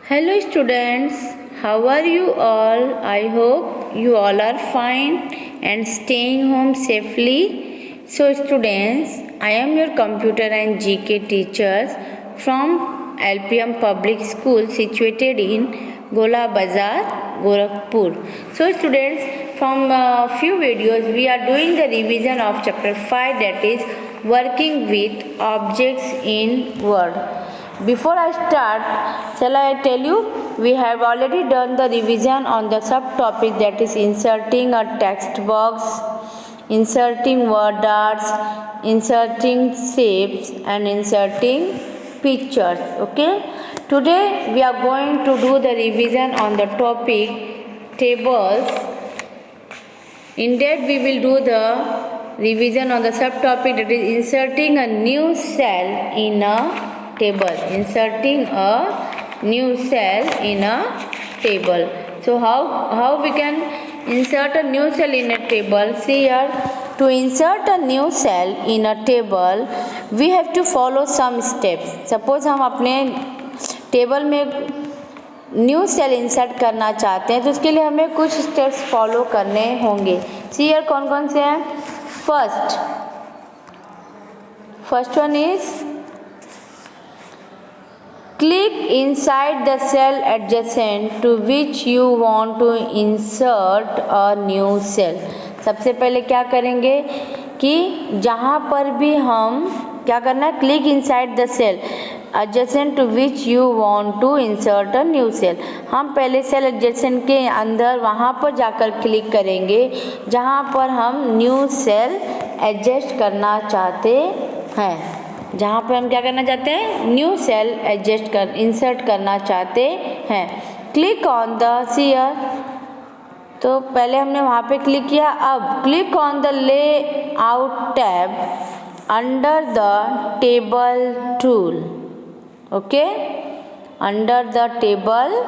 Hello students, how are you all? I hope you all are fine and staying home safely. So students, I am your computer and GK teachers from LPM Public School situated in Gola Bazar, Gorakhpur. So students, from a few videos we are doing the revision of chapter 5, that is working with objects in Word. Before I start, shall I tell you, we have already done the revision on the subtopic, that is inserting a text box, inserting word arts, inserting shapes and inserting pictures. Okay. Today we are going to do the revision on the topic tables. In that we will do the revision on the subtopic, that is inserting a new cell in a table. Inserting a new cell in a table. So how we can insert a new cell in a table? See here, to insert a new cell in a table we have to follow some steps. Suppose हम अपने table में new cell insert करना चाहते हैं तो उसके लिए हमें कुछ स्टेप्स फॉलो करने होंगे. सी हियर कौन कौन से हैं. First one is click inside the cell adjacent to which you want to insert a new cell. सबसे पहले क्या करेंगे कि जहाँ पर भी हम क्या करना है, click inside the cell adjacent to which you want to insert a new cell. हम पहले सेल adjacent के अंदर वहाँ पर जाकर क्लिक करेंगे जहाँ पर हम न्यू सेल एडजस्ट करना चाहते हैं. जहाँ पर हम क्या करना चाहते हैं, न्यू सेल इंसर्ट करना चाहते हैं. क्लिक ऑन द सीयर, तो पहले हमने वहाँ पे क्लिक किया. अब click on the layout tab under the table tool. Okay, under the table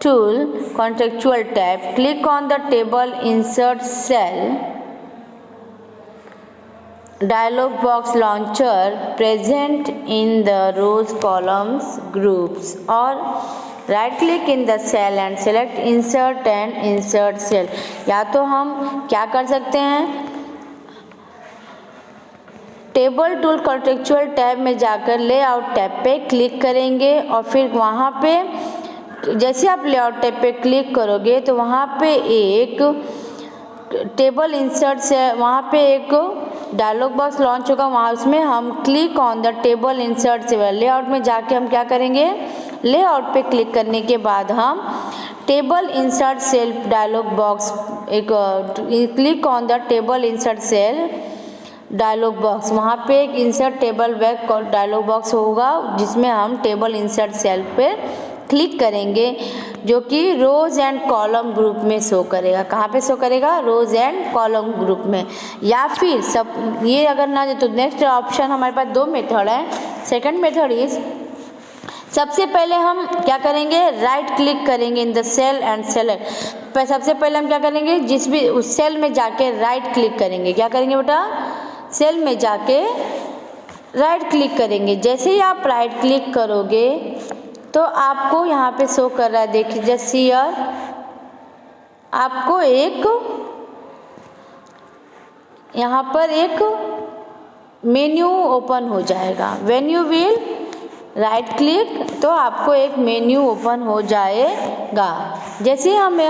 tool contextual tab, click on the table insert cell dialog box launcher present in the rows, columns, groups, or right click in the cell and select insert and insert cell. या तो हम क्या कर सकते हैं, table tool contextual tab में जाकर layout tab पे क्लिक करेंगे और फिर वहाँ पे जैसे आप लेआउट टैब पे क्लिक करोगे तो वहाँ पे एक टेबल इंसर्ट से वहाँ पे एक डायलॉग बॉक्स लॉन्च होगा. वहाँ उसमें हम click on the table insert से लेआउट में जाके हम क्या करेंगे, लेआउट पे क्लिक करने के बाद हम table insert cell dialog box एक click on the table insert cell dialog box, वहाँ पे एक insert table back dialog box होगा जिसमें हम टेबल इंसर्ट सेल पे क्लिक करेंगे जो कि रोज एंड कॉलम ग्रुप में शो करेगा. कहाँ पे शो करेगा, रोज एंड कॉलम ग्रुप में. या फिर सब ये अगर ना जाए तो नेक्स्ट ऑप्शन हमारे पास दो मेथड है. सेकंड मेथड इज, सबसे पहले हम क्या करेंगे, राइट क्लिक करेंगे in the cell and select. सबसे पहले हम क्या करेंगे, जिस भी उस सेल में जाके राइट क्लिक करेंगे. क्या करेंगे बेटा, सेल में जाके राइट क्लिक करेंगे. जैसे ही आप राइट क्लिक करोगे तो आपको यहाँ पे शो कर रहा है, देखिए जस्ट हियर आपको एक यहाँ पर एक मेन्यू ओपन हो जाएगा. When you will write click तो आपको एक मेन्यू ओपन हो जाएगा. जैसे हम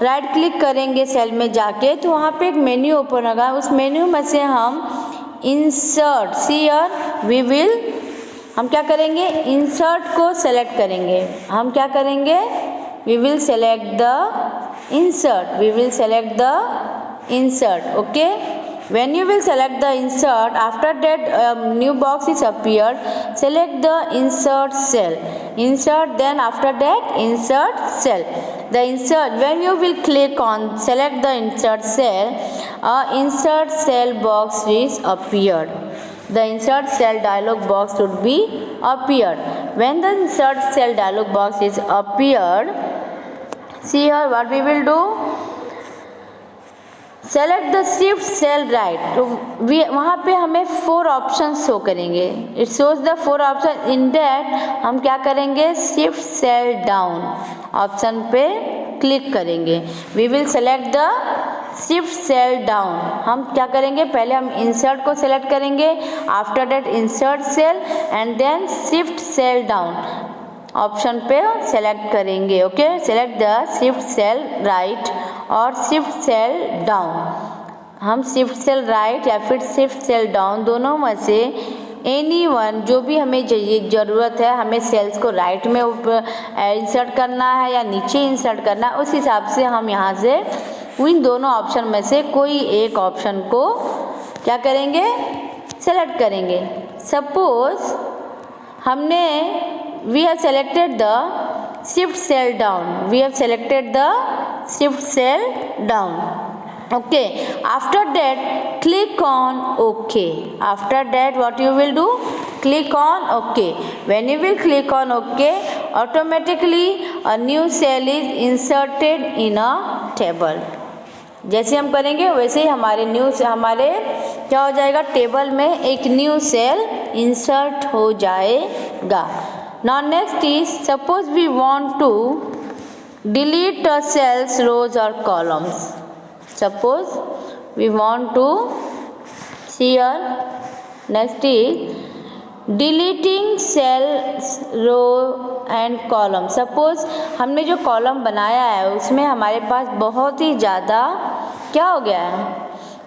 राइट क्लिक करेंगे सेल में जाके तो वहाँ पे एक मेन्यू ओपन होगा. उस मेन्यू में से हम insert, see here we will, हम क्या करेंगे, इंसर्ट को सेलेक्ट करेंगे. हम क्या करेंगे, we will select the insert, we will select the insert. Okay, when you will select the insert, after that new box is appeared, select the insert cell, insert, then after that insert cell. The insert, when you will click on select the insert cell, insert cell box is appeared. The insert cell dialog box should be appeared. When the insert cell dialog box is appeared, see here what we will do, select the shift cell right, तो वहाँ पे हमें 4 option show करेंगे। It shows the 4 option, in that हम क्या करेंगे, shift cell down option पे click करेंगे। We will select the shift cell down. हम क्या करेंगे, पहले हम इंसर्ट को सेलेक्ट करेंगे, after that insert cell and then shift cell down option पे सेलेक्ट करेंगे। Okay, select the shift cell right और शिफ्ट सेल डाउन। हम शिफ्ट सेल राइट या फिर शिफ्ट सेल डाउन दोनों में से एनी वन, जो भी हमें ज़रूरत है, हमें सेल्स को राइट में इंसर्ट करना है या नीचे इंसर्ट करना है, उस हिसाब से हम यहाँ से इन दोनों ऑप्शन में से कोई एक ऑप्शन को क्या करेंगे, सेलेक्ट करेंगे। सपोज हमने we have selected the shift cell down, we have selected the shift cell down. Okay, after that click on OK. After that what you will do, click on OK. When you will click on OK, automatically a new cell is inserted in a table. जैसे हम करेंगे वैसे ही हमारे क्या हो जाएगा, table में एक न्यू सेल इंसर्ट हो जाएगा। Now next is, suppose we want to delete the cells, rows or columns. Suppose we want to see here, next is deleting cells, row and column. Suppose हमने जो column बनाया है उसमें हमारे पास बहुत ही ज़्यादा क्या हो गया है,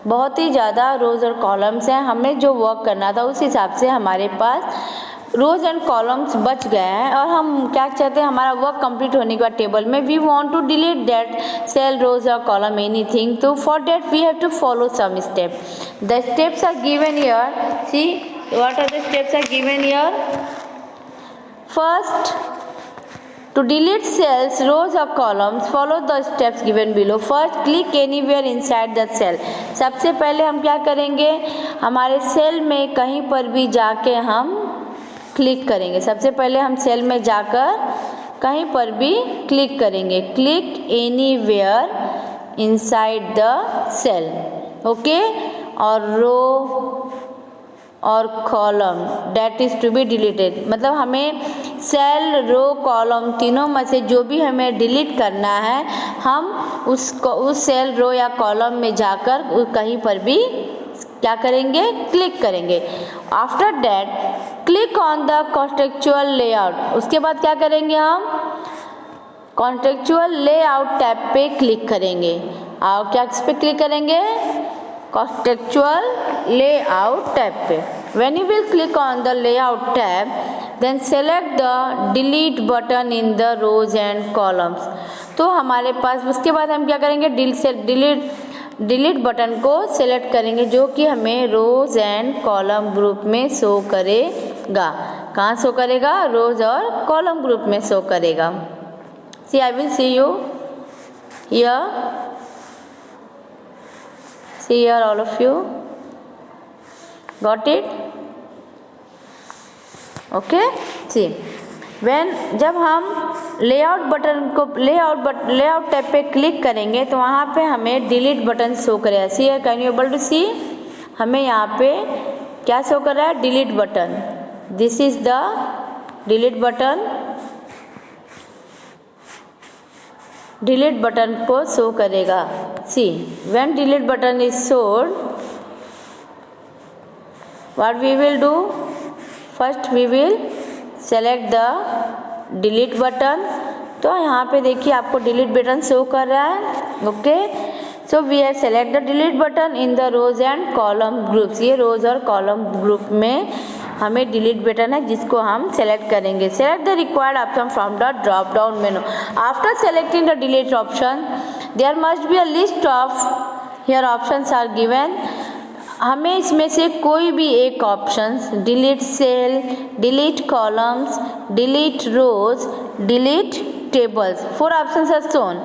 बहुत ही ज़्यादा रोज और कॉलम्स हैं। हमें जो वर्क करना था उस हिसाब से हमारे पास रोज एंड कॉलम्स बच गए हैं और हम क्या चाहते हैं, हमारा वर्क कंप्लीट होने के बाद टेबल में we want to delete that cell, rows और कॉलम, एनीथिंग। तो for that we have to follow some step. The steps are given here, see what are the steps are given here. First, to delete cells, rows or columns, follow the steps given below. First, click anywhere inside the cell. सबसे पहले हम क्या करेंगे, हमारे cell में कहीं पर भी जाके हम क्लिक करेंगे। सबसे पहले हम सेल में जाकर कहीं पर भी क्लिक करेंगे। Click anywhere inside the cell, okay. और रो और column that is to be deleted, मतलब हमें सेल, रो, कॉलम तीनों में से जो भी हमें डिलीट करना है, हम उस सेल, रो या कॉलम में जाकर कहीं पर भी क्या करेंगे, क्लिक करेंगे। After that click on the contextual layout. उसके बाद क्या करेंगे, हम कॉन्टेक्चुअल लेआउट टैब पे क्लिक करेंगे। और क्या इस पे क्लिक करेंगे, contextual layout tab पे। When you will click on the layout tab, then select the delete button in the rows and columns। तो हमारे पास उसके बाद हम क्या करेंगे, डिलीट बटन को सेलेक्ट करेंगे जो कि हमें रोज एंड कॉलम ग्रुप में शो करेगा। कहाँ शो करेगा, रोज और कॉलम ग्रुप में शो करेगा। See I will see you here, see here all of you, got it? Okay, see when जब हम लेआउट टैब पे क्लिक करेंगे तो वहाँ पे हमें डिलीट बटन शो करेगा। See here, can you able to see, हमें यहाँ पे क्या शो कर रहा है, delete button. This is the delete button, delete button को शो करेगा। See when delete button is showed, what we will do, first we will select the delete button. तो यहाँ पे देखिए आपको डिलीट बटन शो कर रहा है, okay. So we have select the delete button in the rows and column groups. ये rows और कॉलम ग्रुप में हमें डिलीट बटन है जिसको हम सेलेक्ट करेंगे। Select the required option from the drop down menu. After selecting the delete option, there must be a list of here options are given. हमें इसमें से कोई भी एक option, delete cell, delete columns, delete rows, delete tables, 4 options are shown.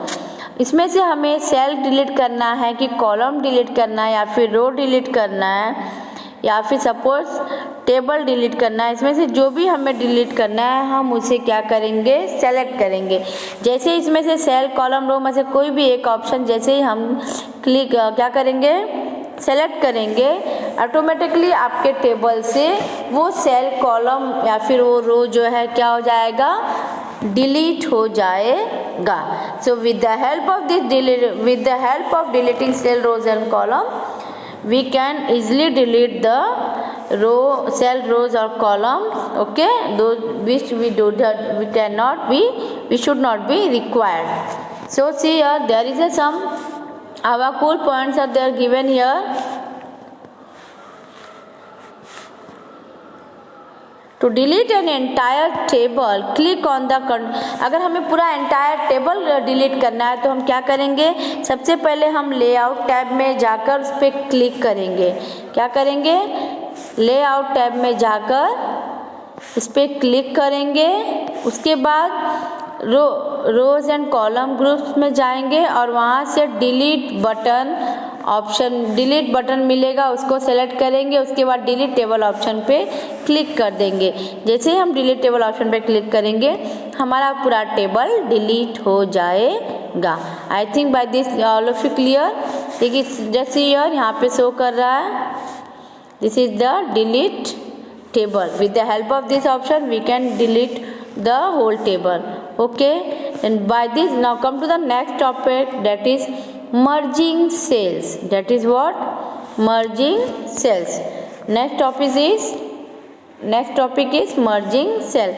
इसमें से हमें cell delete करना है कि कॉलम डिलीट करना है या फिर रो डिलीट करना है या फिर सपोज टेबल डिलीट करना है। इसमें से जो भी हमें डिलीट करना है हम उसे क्या करेंगे, सेलेक्ट करेंगे। जैसे इसमें से सेल, कॉलम, रो में से कोई भी एक ऑप्शन जैसे ही हम क्लिक क्या करेंगे, सेलेक्ट करेंगे, ऑटोमेटिकली आपके टेबल से वो सेल, कॉलम या फिर वो रो जो है क्या हो जाएगा, डिलीट हो जाएगा. So with the help of deleting cell, rows and column, we can easily delete the cell, rows or columns, okay, those which we should not be required. So see here, there is some our cool points are there given here. To delete an entire table, click on the अगर हमें पूरा entire table delete करना है तो हम क्या करेंगे, सबसे पहले हम लेआउट टैब में जाकर उस पर क्लिक करेंगे. क्या करेंगे, लेआउट टैब में जाकर उस पर क्लिक करेंगे. उसके बाद रोज एंड कॉलम ग्रुप्स में जाएंगे और वहाँ से डिलीट बटन मिलेगा, उसको सेलेक्ट करेंगे. उसके बाद डिलीट टेबल ऑप्शन पे क्लिक कर देंगे. जैसे ही हम डिलीट टेबल ऑप्शन पे क्लिक करेंगे हमारा पूरा टेबल डिलीट हो जाएगा. I think by this all of you clear. देखिए जैसे यहाँ पे शो कर रहा है, this is the delete table. With the help of this option we can delete the whole table. Okay, and by this now come to the next topic, that is merging cells. That is what? Merging cells. Next topic is merging cell.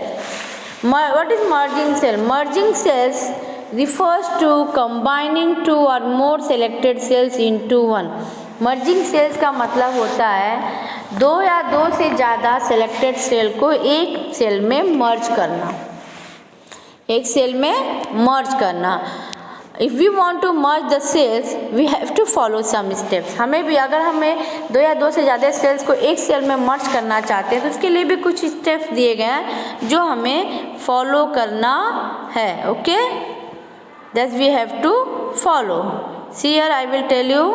What is merging cell? Merging cells refers to combining two or more selected cells into one. Merging cells का मतलब होता है दो या दो से ज़्यादा selected cell को एक सेल में मर्ज करना. If we want to merge the cells we have to follow some steps. हमें भी अगर हमें दो या दो से ज़्यादा सेल्स को एक सेल में मर्ज करना चाहते हैं तो उसके लिए भी कुछ स्टेप्स दिए गए हैं जो हमें फॉलो करना है. Okay, that we have to follow. See here I will tell you.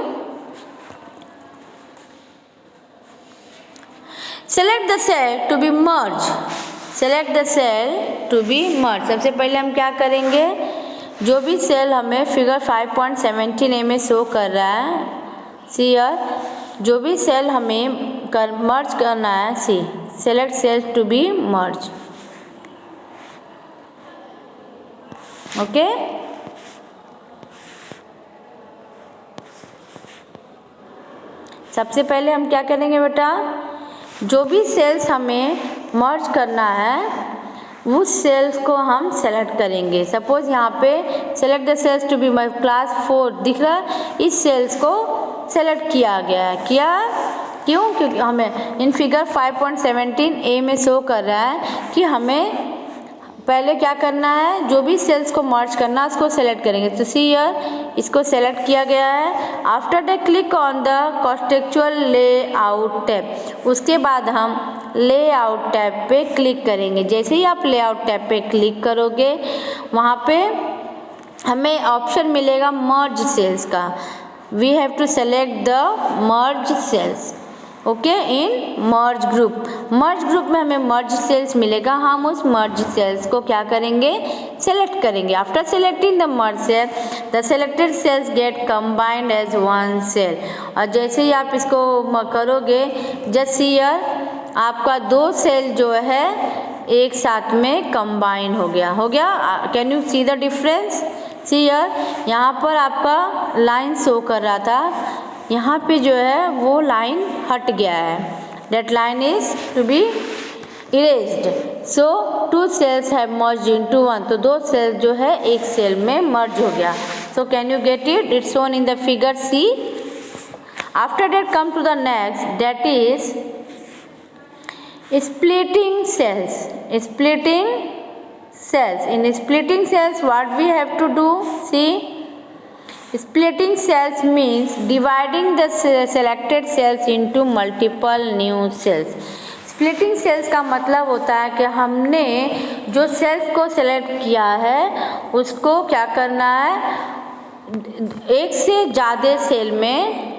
Select the cell to be merged. Select the cell to be merged. सबसे पहले हम क्या करेंगे, जो भी सेल हमें फिगर 5.17a में शो कर रहा है, सी हियर, जो भी सेल हमें मर्ज करना है, see select cell to be merge. Okay, सबसे पहले हम क्या करेंगे बेटा, जो भी सेल्स हमें मर्ज करना है उस सेल्स को हम सेलेक्ट करेंगे. सपोज यहाँ पे select the cells to be merge, class 4 दिख रहा है, इस सेल्स को सेलेक्ट किया गया है. क्यों? क्योंकि हमें इन फिगर 5.17a में शो कर रहा है कि हमें पहले क्या करना है, जो भी सेल्स को मर्ज करना है उसको सेलेक्ट करेंगे. तो सी हियर, इसको सेलेक्ट किया गया है. After that click on the contextual layout tab. उसके बाद हम लेआउट टैब पे क्लिक करेंगे. जैसे ही आप लेआउट टैब पे क्लिक करोगे वहाँ पे हमें ऑप्शन मिलेगा मर्ज सेल्स का. We have to select the merge cells. Okay, in merge group में हमें मर्ज सेल्स मिलेगा. हम उस मर्ज सेल्स को क्या करेंगे, सेलेक्ट करेंगे. After selecting the merge cell the selected cells get combined as one cell. और जैसे ही आप इसको करोगे, जस्ट हियर, आपका दो सेल जो है एक साथ में कंबाइन हो गया. Can you see the difference? See here, यहाँ पर आपका लाइन शो कर रहा था, यहाँ पे जो है वो लाइन हट गया है. That line is to be erased. So two cells have merged into one. तो दो सेल जो है एक सेल में मर्ज हो गया. So can you get it? It's shown in the figure see. After that come to the next, that is splitting cells. In splitting cells what we have to do? See, splitting cells means dividing the selected cells into multiple new cells. Splitting cells का मतलब होता है कि हमने जो sales को select किया है उसको क्या करना है, एक से ज़्यादा सेल में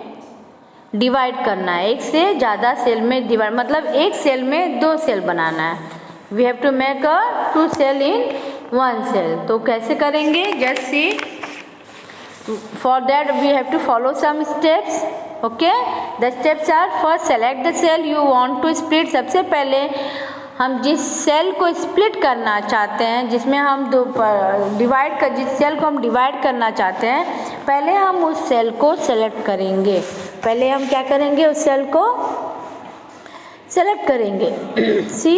डिवाइड करना है. एक से ज़्यादा सेल में डिवाइड मतलब एक सेल में दो सेल बनाना है. We have to make a 2 cell in 1 cell. तो कैसे करेंगे? Just see, For that we have to follow some steps. Okay, the steps are: first select the cell you want to split. सबसे पहले हम जिस cell को split करना चाहते हैं, जिसमें हम जिस सेल को हम डिवाइड करना चाहते हैं, पहले हम उस सेल को सेलेक्ट करेंगे। पहले हम क्या करेंगे? उस सेल को सेलेक्ट करेंगे। See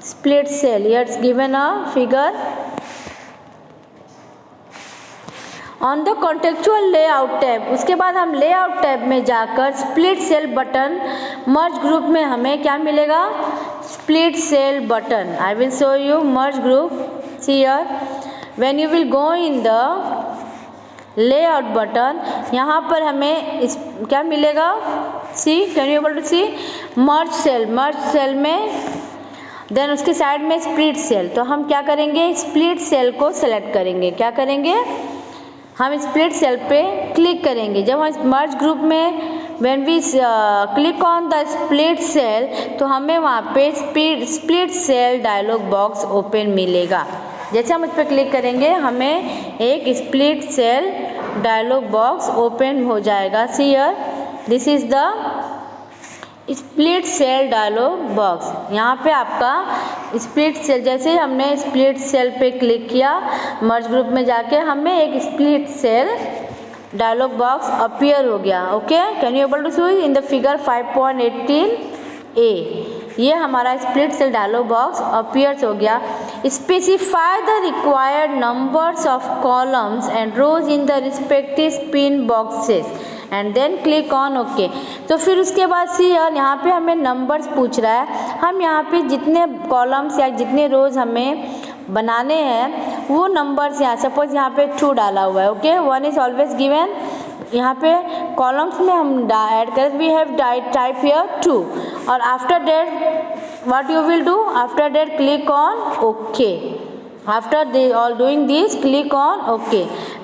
split cell, it's given a figure on the contextual layout tab. उसके बाद हम लेआउट टैब में जाकर split cell button, merge group में हमें क्या मिलेगा? Split cell button. I will show you merge group. See here, when you will go in the layout button, यहाँ पर हमें क्या मिलेगा? See, can you able to see? Merge cell में देन उसके साइड में स्प्लिट सेल। तो हम क्या करेंगे? स्प्लिट सेल को सेलेक्ट करेंगे। क्या करेंगे? हम स्प्लिट सेल पे क्लिक करेंगे। जब हम मर्ज ग्रुप में when we click on the split cell, तो हमें वहाँ पे split cell dialog box open मिलेगा। जैसे हम उस पर क्लिक करेंगे, हमें एक split cell dialog box open हो जाएगा। See here, this is the split cell dialog box. यहाँ पे आपका स्प्लिट सेल, जैसे हमने स्प्लिट सेल पे क्लिक किया मर्ज ग्रुप में जाके, हमें एक split cell dialog box appear हो गया। Okay, can you able to see in the figure 5.18a? ये हमारा split cell dialog box appears हो गया। Specify the required numbers of columns and rows in the respective spin boxes and then click on okay. तो फिर उसके बाद सी यहाँ पे हमें नंबर्स पूछ रहा है। हम यहाँ पे जितने कॉलम्स या जितने रोज हमें बनाने हैं वो नंबर्स, यहाँ सपोज यहाँ पे 2 डाला हुआ है। Okay, 1 is always given. यहाँ पे कॉलम्स में हम ऐड करें, वी हैव टाइप हियर 2, और after that what you will do? After that click on okay. After all doing this, click on OK.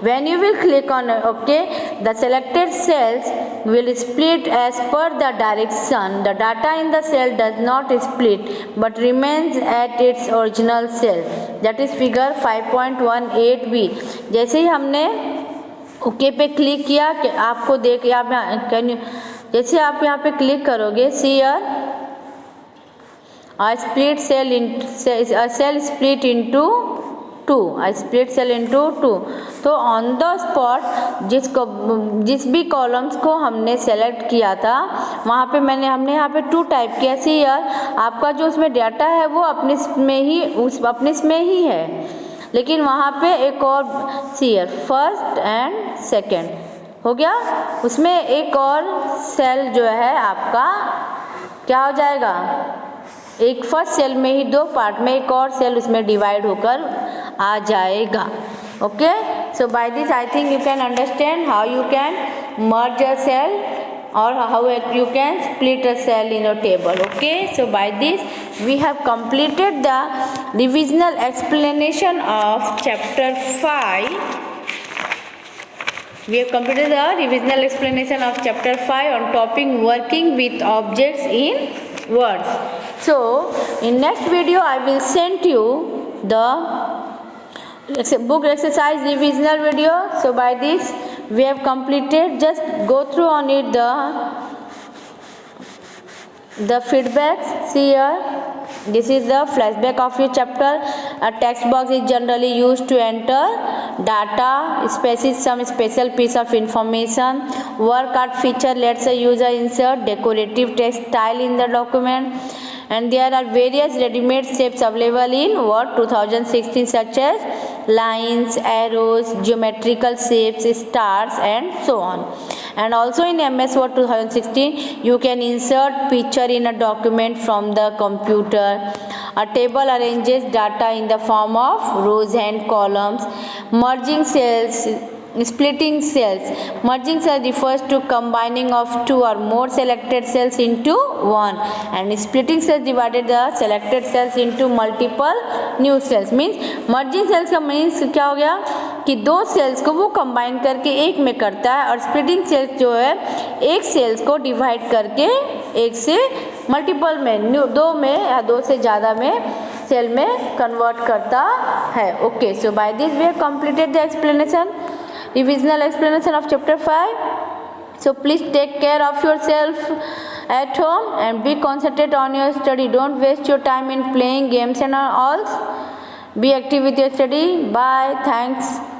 When you will click on OK, the selected cells will split as per the direction. The data in the cell does not split but remains at its original cell. That is figure 5.18b. जैसे ही हमने OK पे click किया कि आपको देख जैसे आप यहाँ पे क्लिक करोगे, see here a cell split into 2, a split cell into 2। तो ऑन द स्पॉट जिस भी कॉलम्स को हमने सेलेक्ट किया था वहाँ पे हमने यहाँ पे 2 टाइप किया। सी यार, आपका जो उसमें डाटा है वो अपने में ही है, लेकिन वहाँ पे एक और सी यार, फर्स्ट एंड सेकेंड हो गया। उसमें एक और सेल जो है आपका क्या हो जाएगा? एक फर्स्ट सेल में ही 2 पार्ट में एक और सेल उसमें डिवाइड होकर आ जाएगा। Okay, so by this I think you can understand how you can merge a cell or how you can split a cell in a table. Okay, so by this we have completed the divisional explanation of chapter 5. We have completed the divisional explanation of chapter 5 on topic working with objects in words. So in next video I will send you the book exercise divisional video. So by this we have completed. Just go through on it the feedbacks. See here, this is the flashback of your chapter. A text box is generally used to enter data, some special piece of information. Work art feature lets a user insert decorative text style in the document. And there are various ready-made shapes available in Word 2016 such as lines, arrows, geometrical shapes, stars and so on. And also in MS Word 2016 you can insert picture in a document from the computer. A table arranges data in the form of rows and columns. Merging cells, splitting cells. Merging cells refers to combining of 2 or more selected cells into one, and splitting cells divided the selected cells into multiple new cells. Means merging cells का means क्या हो गया कि 2 sales को वो combine करके एक में करता है, और स्प्लिटिंग सेल्स जो है एक सेल्स को डिवाइड करके एक से मल्टीपल में 2 में या 2 से ज़्यादा में सेल में कन्वर्ट करता है. Okay, so by this we have completed the explanation. revisional explanation of chapter 5. So please take care of yourself at home and be concentrated on your study. Don't waste your time in playing games and all. Be active with your study. Bye. Thanks.